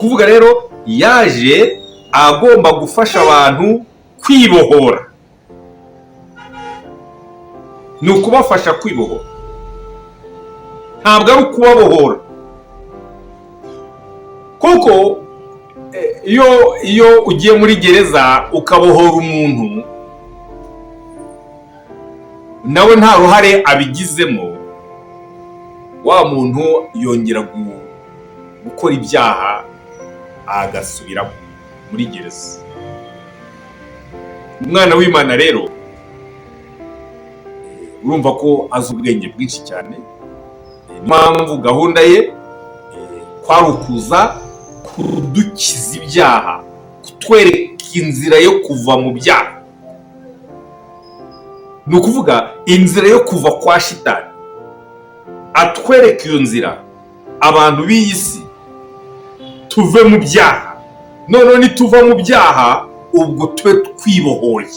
kuvuga rero yaje agomba gufasha abantu kwibohora, ni ukubafasha kwibohora, ntabwo ari ukubabohora. kuko iyo ugiye muri gereza ukabohora umuntu nawe nta ruhare abigizemo, wa muntu yongera gukora ibyaha agasubira muri gereza. Umwana w'Imana rero urumva ko azi ubwenge bwinshi cyane, impamvu gahunda ye kwari ukuza kudukiza ibyaha, kutwereka inzira yo kuva mu byaha, ni ukuvuga inzira yo kuva kwa shitani. Atwereka iyo nzira abantu b'iyi si tuve mu byaha, noneho nituva mu byaha ubwo tube twibohoye,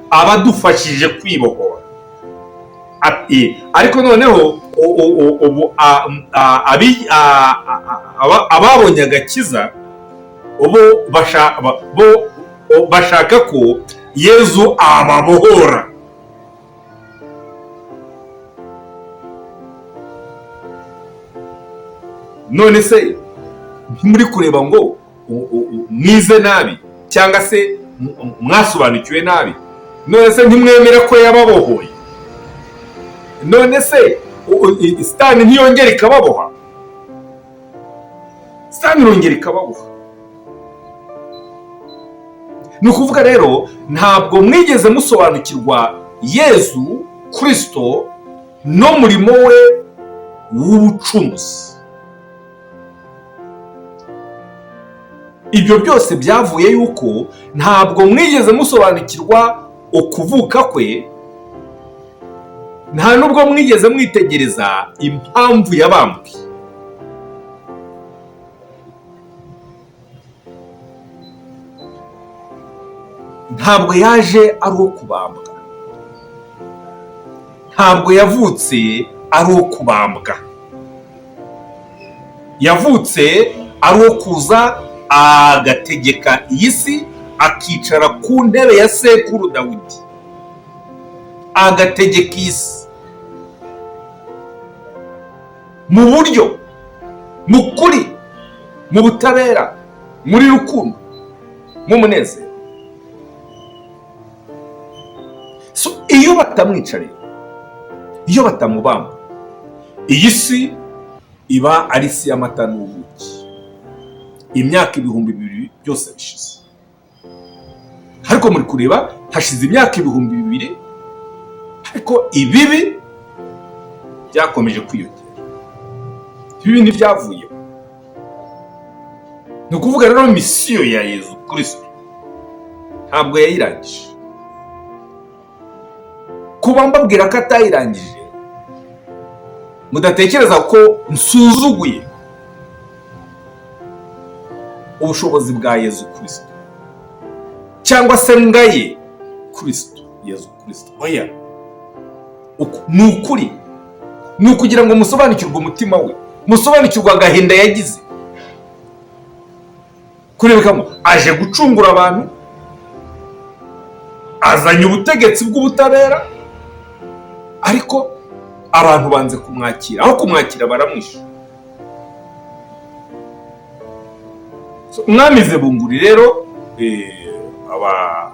abadufashije kwibohora. Ariko noneho ababonye agakiza bo bashaka ko Yezu ababohora. None se ntimuri kureba ngo mwize nabi cyangwa se mwasobanukiwe nabi? None se ntimwemera ko yababohoye? None se Satani ntiyongera ikababoha? Satani irongera ikababoha. Ni ukuvuga rero ntabwo mwigeze musobanukirwa Yezu Kristo n'umurimo we w'ubucunguzi. Ibyo byose byavuye yuko ntabwo mwigeze musobanukirwa ukuvuka kwe, nta nubwo mwigeze mwitegereza impamvu yabambwe. Ntabwo yaje ari uwo kubambwa, ntabwo yavutse ari uwo kubambwa, yavutse ari uwo kuza agategeka iyi si, akicara ku ntebe ya sekuru Dawidi, agategeka iyi si mu buryo, mu kuri, mu butabera, muri rukundo, mu munezero. Iyo batamwicariye, iyo batamubamba, iyi si iba ari isi y'amata n'ubuki. Imyaka 2000 byose bishize, ariko muri kureba hashize imyaka 2000, ariko ibibi byakomeje kwiyongera. Ibi ntibyavuye. Ni ukuvuga rero misiyo ya Yezu Kristo ntabwo yayirangije. Kuba mbabwira ko atayirangije, mudatekereza ko nsuzuguye ubushobozi bwa Yezu Kristo cyangwa se ngaye Kristo, Yezu Kristo. Oya, ni ukuri, ni ukugira ngo musobanukirwe umutima we, musobanukirwe agahinda yagize, kurebekamo aje gucungura abantu, azanye ubutegetsi bw'ubutabera, ariko abantu banze kumwakira. Aho kumwakira baramwisha. Mwamize bunguri rero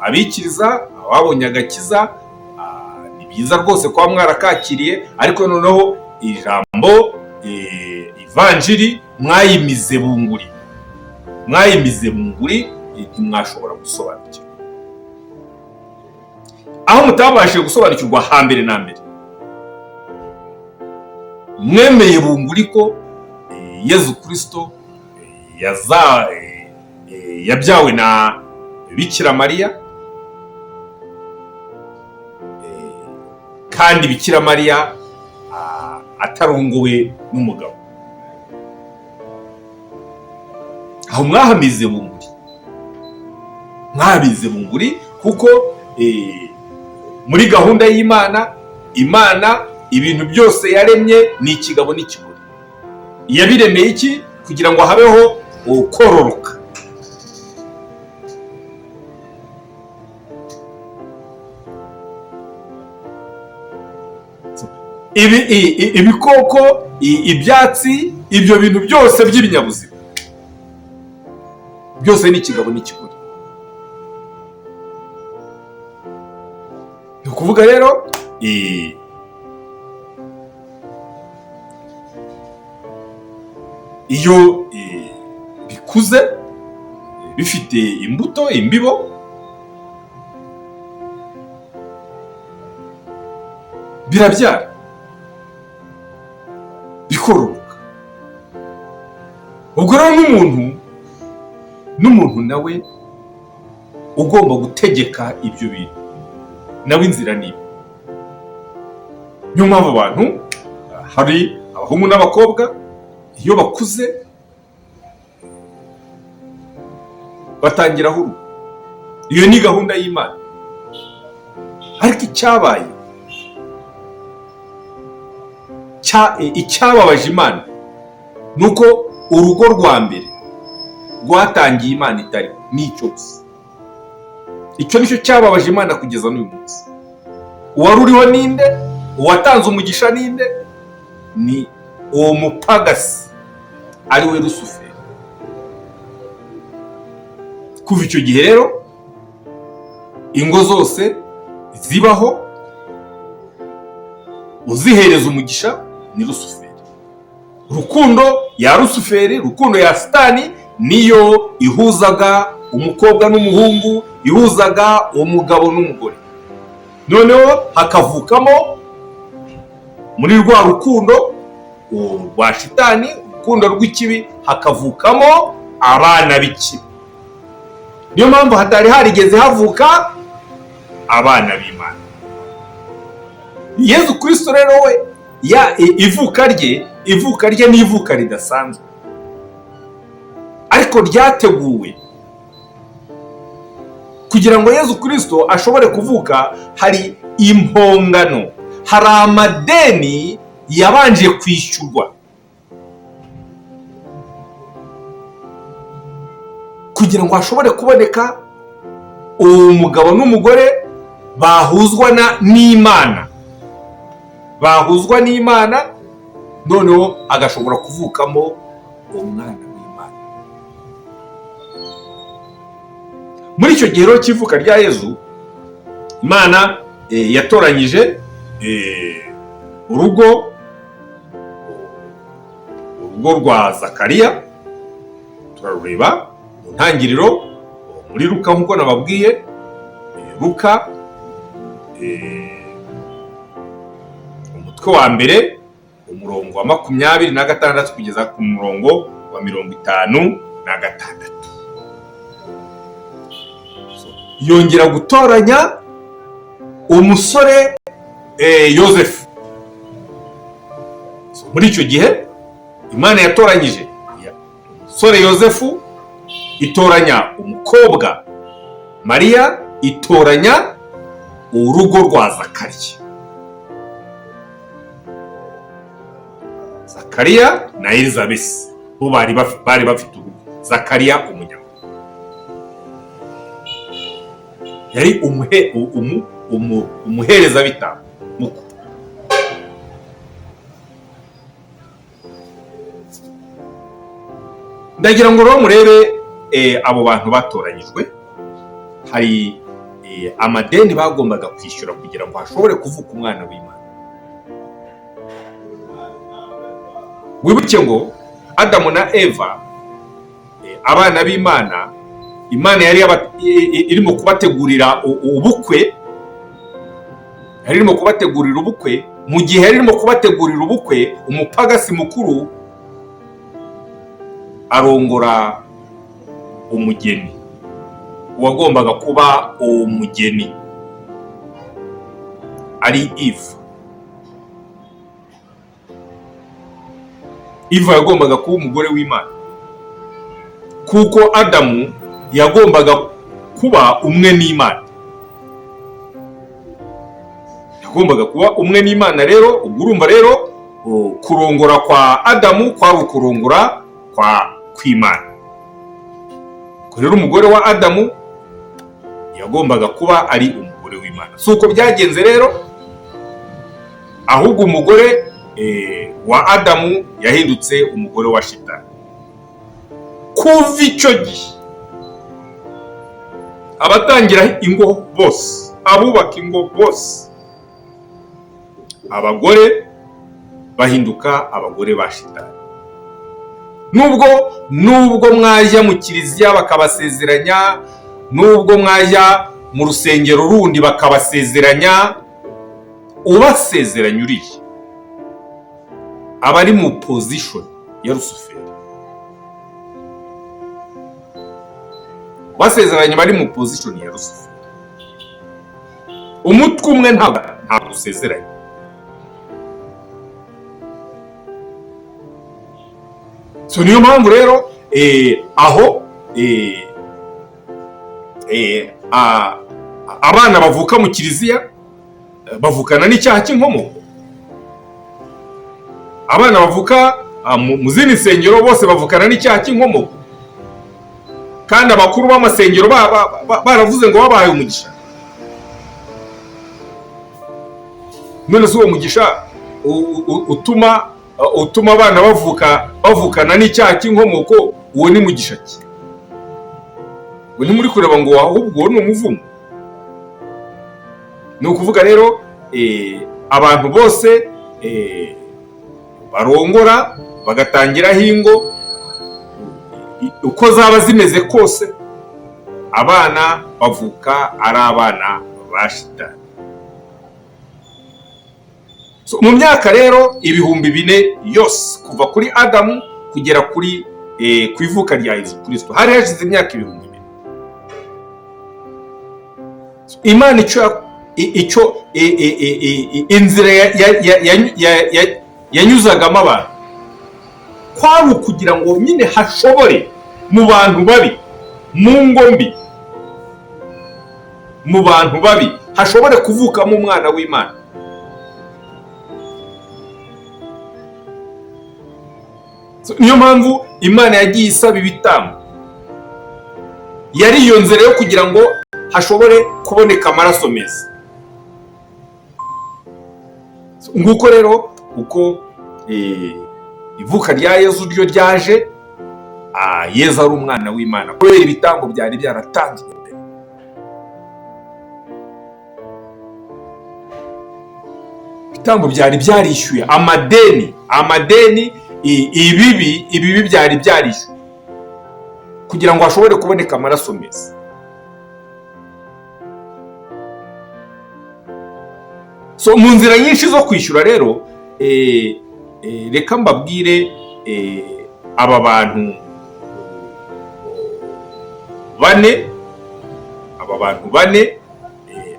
abikiriza, ababonye agakiza, ni byiza rwose kuba mwarakakiriye, ariko noneho ijambo ivanjiri mwayimize bunguri, mwayimize bunguri, ntimwashobora gusobanukirwa. Aho mutabashije gusobanukirwa hambere na mbere, mwemeye bunguri ko Yezu Kristo yabyawe na Bikira Mariya, kandi Bikira Mariya atarongowe n'umugabo. Aho mwahamize bunguri, mwabize bunguri, kuko muri gahunda y'Imana, Imana ibintu byose yaremye ni ikigabo n'ikigore. Yabiremeye iki? Kugira ngo habeho kororoka. Ibikoko, ibyatsi, ibyo bintu byose by'ibinyabuzima byose ni ikigabo n'ikigore. Ni ukuvuga rero iyo bikuze bifite imbuto, imbibo, birabyara bikororoka. Ubwo rero n'umuntu nawe ugomba gutegeka ibyo bintu, nawe inzira ni niyo mpamvu abantu hari abahungu n'abakobwa iyo bakuze batangiraho urugo. Iyo ni gahunda y'Imana. Ariko icyababaje Imana ni uko urugo rwa mbere rwatangiye Imana itari n'icyo gusa. Icyo nicyo cyababaje Imana kugeza n'uyu munsi. Uwari uriho ninde? Uwatanze umugisha ninde? Ni uwo mupagasi ari we Lusuferi. Kuva icyo gihe rero ingo zose zibaho uzihereza umugisha ni Lusuferi. Rukundo ya Lusuferi, rukundo ya Satani niyo ihuzaga umukobwa n'umuhungu, ihuzaga umugabo n'umugore. Noneho hakavukamo muri rwa rukundo rwa shitani, urukundo rw'ikibi, hakavukamo abana b'ikibi. Niyo mpamvu hatari harigeze havuka abana b'Imana. Yezu Kristo rero we ivuka rye ni ivuka ridasanzwe, ariko ryateguwe kugira ngo Yezu Kristo ashobore kuvuka. Hari impongano, hari amadeni yabanje kwishyurwa kugira ngo hashobore kuboneka umugabo n'umugore bahuzwa n'Imana, noneho agashobora kuvukamo umwana w'Imana. Muri icyo gihe rero cy'ivuka rya Yezu, Imana yatoranyije urugo rwa Zakariya. Turarureba mu ntangiriro muri Luka nk'uko nababwiye. Luka umutwe wa mbere umurongo wa 26 kugeza ku murongo wa 56. Yongera gutoranya umusore Yosefu. Muri icyo gihe Imana yatoranyije umusore Yosefu, itoranya umukobwa Mariya, itoranya urugo rwa Zakariya na Elizabeth. Bo bari bafite urugo. Zakariya umunyamwuga yari umuherezabitambo mukuru. Ndagira ngo rero murebe abo bantu batoranyijwe. Hari amadeni bagombaga kwishyura kugira ngo hashobore kuvuka umwana w'Imana. Wibuke ngo Adamu na Eva, abana b'Imana, Imana yari irimo kubategurira ubukwe. Mu gihe yari irimo kubategurira ubukwe, umupagasi mukuru arongora umugeni uwagombaga kuba umugeni, ari Eva yagombaga kuba umugore w'Imana, kuko Adamu yagombaga kuba umwe n'Imana. Rero urumva rero kurongora kwa Adamu kwari ukurongora kw'Imana. rero umugore wa Adamu yagombaga kuba ari umugore w'Imana. Si uko byagenze rero, ahubwo umugore wa Adamu yahindutse umugore wa Shitani. Kuva icyo gihe abatangira ingo bose, abubaka ingo bose, abagore bahinduka abagore ba Shitani. Nubwo mwajya mu kiliziya bakabasezeranya, nubwo mwajya mu rusengero rundi bakabasezeranya, ubasezeranya uriye aba ari mu position ya Rusuferi. Basezeranye bari mu position ya Rusuferi. Umutwe umwe ntabwo usezeranye. So niyo mpamvu rero aho abana bavuka mu kiliziya bavukana n'icyaha cy'inkomoko. Abana bavuka mu zindi nsengero bose bavukana n'icyaha cy'inkomoko, kandi abakuru b'amasengero baravuze ngo babahaye umugisha. None se uwo mugisha utuma abana bavukana n'icyaha cy'inkomoko, uwo ni mugisha ki? Uwo ni muri kureba ngo ahubwo ni umuvumo. Ni ukuvuga rero abantu bose barongora bagatangiraho ingo, uko zaba zimeze kose, abana bavuka ari abana ba Shitani. So, mu myaka rero 4000 yose kuva kuri Adamu kugera kuri ku ivuka rya Yesu Kristo, hari hashize imyaka 2000. Imana icyo inzira yanyuzagamo abantu kwari ukugira ngo nyine hashobore mu bantu babi, mu ngo mbi, mu bantu babi hashobore kuvukamo umwana w'Imana. Niyo mpamvu Imana yagiye isaba ibitambo. Yari iyo nzira yo kugira ngo hashobore kuboneka amaraso meza. Nguko rero uko ivuka rya Yesu ryo ryaje, Yesu ari umwana w'Imana kubera ibitambo byari byaratanzwe mbere. Ibitambo byari byarishyuye amadeni ibibi byari byarishyuye kugira ngo hashobore kuboneka amaraso meza. So mu nzira nyinshi zo kwishyura rero, reka mbabwire aba bantu bane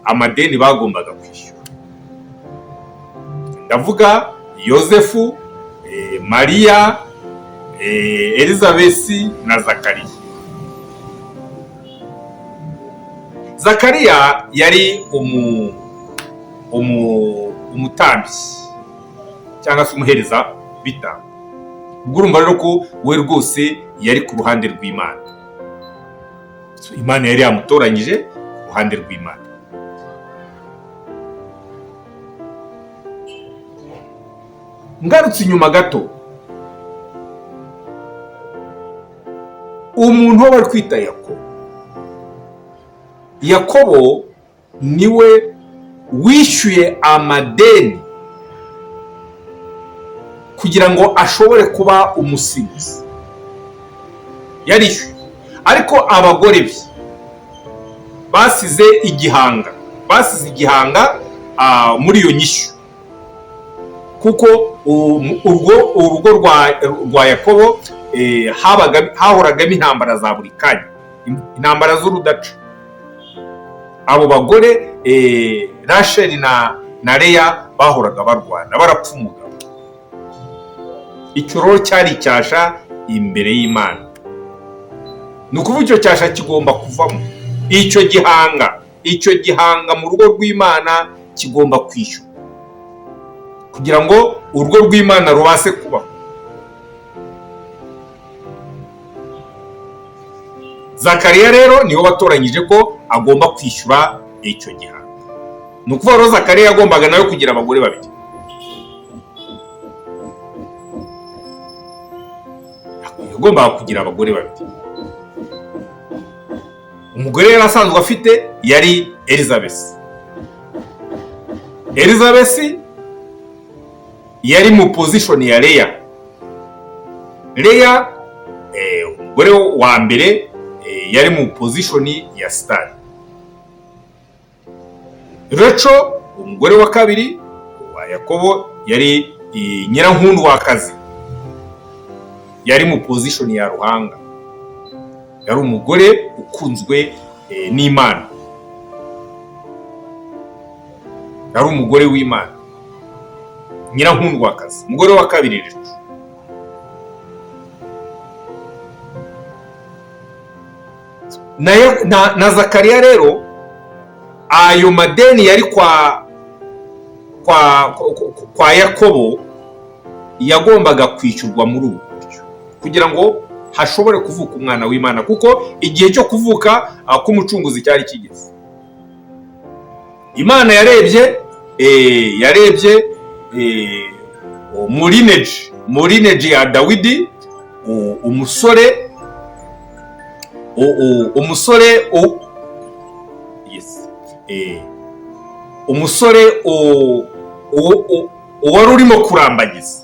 amadeni bagombaga kwishyura. Ndavuga Yosefu, Mariya, Elizabeth na Zakariya. Zakariya yari umutambyi cyangwa se umuhereza bitambo. Ubwo urumva rero ko we rwose yari ku ruhande rw'Imana. So Imana yari yamutoranyije ku ruhande rw'Imana. Ngarutse inyuma gato, umuntu bari kwita Yakobo niwe wishyuye amadeni kugira ngo ashobore kuba umusizi. Yarishyuye, ariko abagore be basize igihanga muri iyo nyishyu, kuko urugo rwa Yakobo hahoragamo intambara za buri kanya, intambara z'urudaca. Abo bagore Rasheli na Leya bahoraga barwana barapfa umugabo. Icyo rero cyari icyasha imbere y'Imana. Ni ukuvuga icyo cyasha kigomba kuvamo. Icyo gihanga mu rugo rw'Imana kigomba kwishyura kugira ngo urugo rw'Imana rubase kubaho. Zakariya rero niwe watoranyije ko agomba kwishyura icyo gihano. Ni ukuvuga rero Zakariya yagombaga nawe kugira abagore babiri. Yagombaga kugira abagore babiri. Umugore yari asanzwe afite yari Elizabeth. Elizabeth yari mu position ya Leya. Leya umugore wa mbere yari mu position ya Sitani. Rachel umugore wa kabiri wa Yakobo yari Nyirankundwakazi, yari mu position ya Ruhanga. Yari umugore ukunzwe n'Imana, yari umugore w'Imana, Nyirankundwakazi, umugore wa kabiri rero. Na Zakariya rero ayo madeni yari kwa Yakobo yagombaga kwishyurwa muri ubu buryo kugira ngo hashobore kuvuka umwana w'Imana, kuko igihe cyo kuvuka k'umucunguzi cyari kigeze. Imana yarebye muri lineage ya Dawidi, umusore wari urimo kurambagiza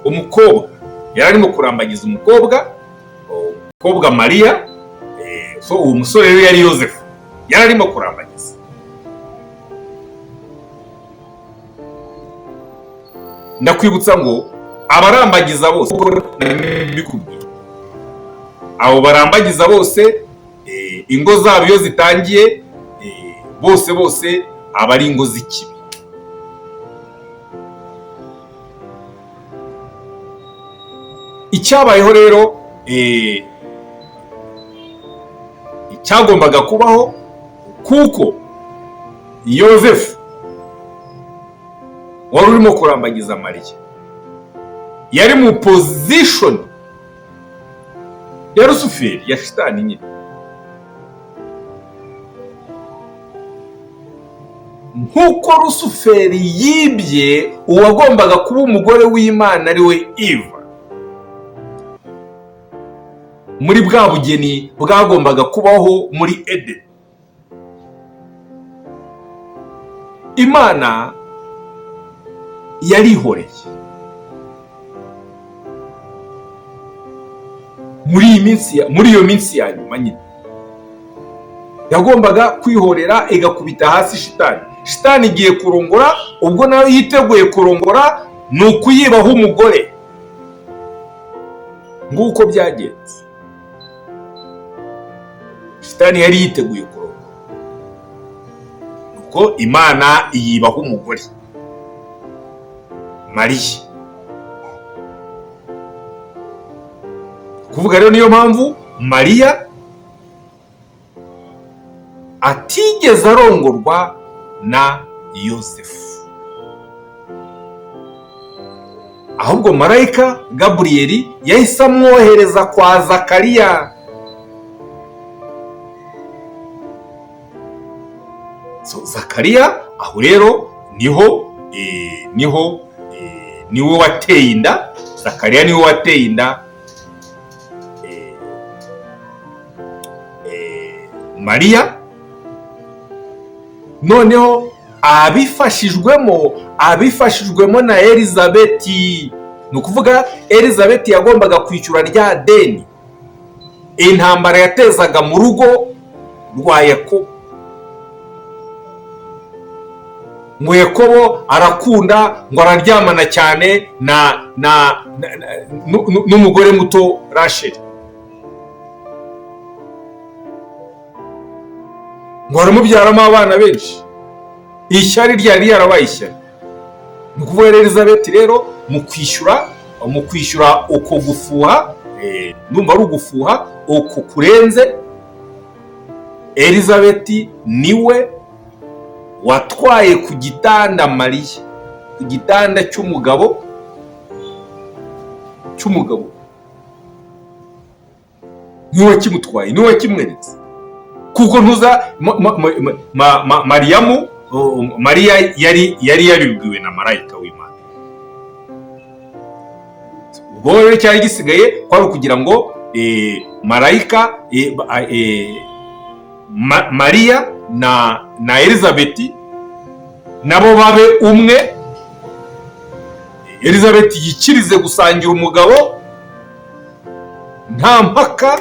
umukobwa, yari arimo kurambagiza umukobwa Mariya. So uwo musore rero yari Yosefu, yari arimo kurambagiza. Ndakwibutsa ngo abarambagiza bose, abo barambagiza bose ingo zabo iyo zitangiye bose aba ari ingo z'ikibi. Icyabayeho rero icyagombaga kubaho, kuko Yosefu wari urimo kurambagiza Mariya yari mu position ya Rusuferi, ya Shitani nyine. Nkuko Rusuferi yibye uwagombaga kuba umugore w'Imana ari we Eva, muri bwa bugeni bwagombaga kubaho muri Edeni, Imana yarihoreye. Muri iyo minsi ya nyuma nyine yagombaga kwihorera igakubita hasi Shitani. Shitani igiye kurongora, ubwo nawe yiteguye kurongora, ni ukuyibaho umugore. Nguko byagenze. Shitani yari yiteguye kurongora, nuko Imana iyibaho umugore Mariya. Kuvuga rero niyo mpamvu Mariya atigeze arongorwa na Yosefu, ahubwo marayika Gaburiyeli yahise amwohereza kwa Zakariya. So Zakariya aho rero niwe wateye inda. Zakariya niwe wateye inda Mariya, noneho abifashijwemo na Elizabeti. Ni ukuvuga Elizabeti yagombaga kwishyura rya deni intambara yatezaga mu rugo rwa Yakobo. Ngo Yakobo arakunda, ngo araryamana cyane n'umugore muto Rasheli, ngo aramubyaramo abana benshi. Ishyari ryari yarabaye ishyari. Ni ukuvuga Elizabeti rero mu kwishyura uko gufuha, numva ari ugufuha uko kurenze, Elizabeti niwe watwaye ku gitanda Mariya, ku gitanda cy'umugabo niwe wakimutwaye, niwe wakimweretse. Kuko ntuza Mariya yari yaribwiwe na marayika w'Imana. Ubwo rero cyari gisigaye kwari ukugira ngo marayika Mariya na Elizabeti nabo babe umwe. Elizabeti yikirize gusangira umugabo, nta mpaka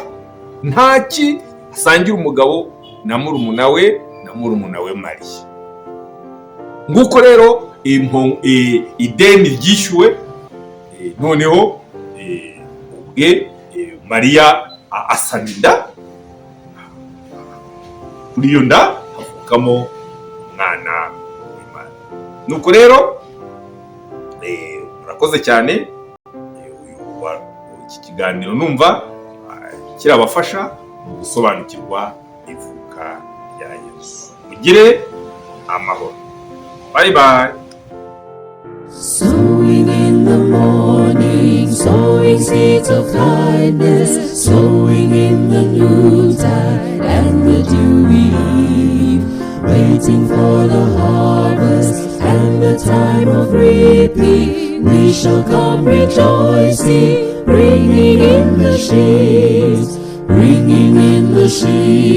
ntaki, asangira umugabo na murumuna we Mariya. Nguko rero ideni ryishyuwe. Noneho ubwe Mariya asana inda, kuri iyo nda havukamo umwana w'Imana. Nuko rero murakoze cyane. Iki kiganiro numva kirabafasha mu gusobanukirwa ivuka rya Yesu. Mugire amahoro. Bye bye. Sowing in the morning, sowing seeds of kindness, sowing in the noontide and the dewy eve, waiting for the harvest and the time of reaping. We shall come rejoicing, bringing in the sheaves, bringing in the sheaves.